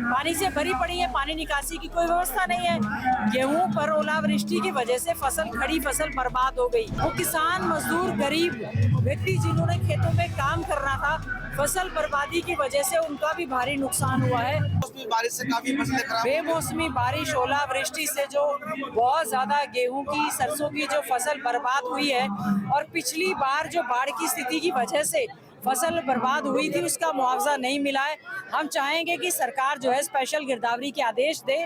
पानी से भरी पड़ी है, पानी निकासी की कोई व्यवस्था नहीं है। गेहूं पर ओलावृष्टि की वजह से खड़ी फसल बर्बाद हो गई। वो किसान, मजदूर, गरीब व्यक्ति जिन्होंने खेतों में काम करना था, फसल बर्बादी की वजह से उनका भी भारी नुकसान हुआ है। बारिश से काफी फसलें खराब, बेमौसमी बारिश, ओलावृष्टि से जो बहुत ज्यादा गेहूं की, सरसों की जो फसल बर्बाद हुई है, और पिछली बार जो बाढ़ की स्थिति की वजह से फसल बर्बाद हुई थी उसका मुआवजा नहीं मिला है। हम चाहेंगे कि सरकार जो है स्पेशल गिरदावरी के आदेश दे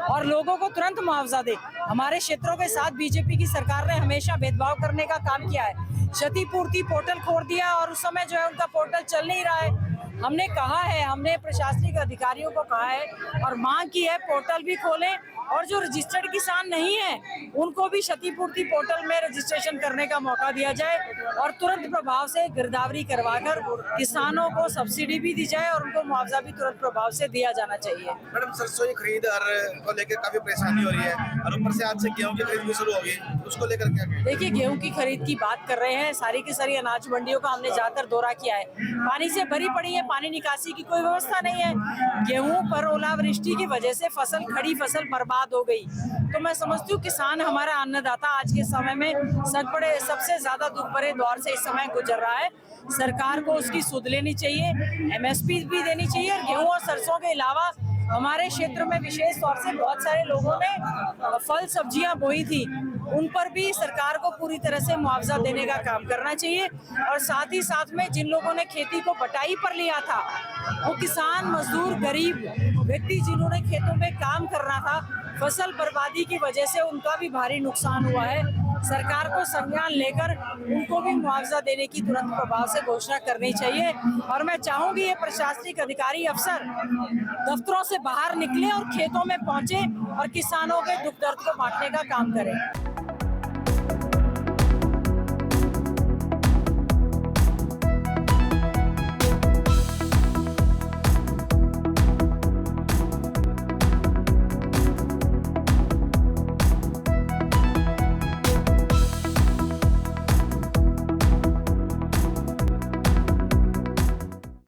और लोगों को तुरंत मुआवजा दे। हमारे क्षेत्रों के साथ बीजेपी की सरकार ने हमेशा भेदभाव करने का काम किया है। क्षतिपूर्ति पोर्टल खोल दिया और उस समय जो है उनका पोर्टल चल नहीं रहा है। हमने कहा है, हमने प्रशासनिक अधिकारियों को कहा है और मांग की है पोर्टल भी खोलें, और जो रजिस्टर्ड किसान नहीं है उनको भी क्षतिपूर्ति पोर्टल में रजिस्ट्रेशन करने का मौका दिया जाए और तुरंत प्रभाव से गिरदावरी करवाकर किसानों को सब्सिडी भी दी जाए और उनको मुआवजा भी तुरंत प्रभाव से दिया जाना चाहिए। मैडम सरसों की खरीद को लेकर काफी परेशानी हो रही है और ऊपर से आज से गेहूं की खरीद भी शुरू होगी, उसको लेकर क्या कहें? देखिए, गेहूं की खरीद की बात कर रहे हैं, सारी की सारी अनाज मंडियों का हमने ज्यादातर दौरा किया है। पानी से भरी पड़ी है, पानी निकासी की कोई व्यवस्था नहीं है। गेहूं पर ओलावृष्टि की वजह से खड़ी फसल बर्बाद हो गई। तो मैं समझती हूँ किसान हमारा अन्नदाता आज के समय में सबसे ज्यादा दुख भरे दौर से इस समय गुजर रहा है। सरकार को उसकी सुध लेनी चाहिए, MSP भी देनी चाहिए, और गेहूं और सरसों के अलावा हमारे क्षेत्र में विशेष तौर से बहुत सारे लोगों ने फल सब्जियां बोई थी, उन पर भी सरकार को पूरी तरह से मुआवजा देने का काम करना चाहिए। और साथ ही साथ में जिन लोगों ने खेती को बटाई पर लिया था, वो किसान, मजदूर, गरीब व्यक्ति जिन्होंने खेतों में काम करना था, फसल बर्बादी की वजह से उनका भी भारी नुकसान हुआ है। सरकार को संज्ञान लेकर उनको भी मुआवजा देने की तुरंत प्रभाव से घोषणा करनी चाहिए। और मैं चाहूंगी ये प्रशासनिक अधिकारी, अफसर दफ्तरों से बाहर निकले और खेतों में पहुंचे और किसानों के दुख दर्द को बांटने का काम करें।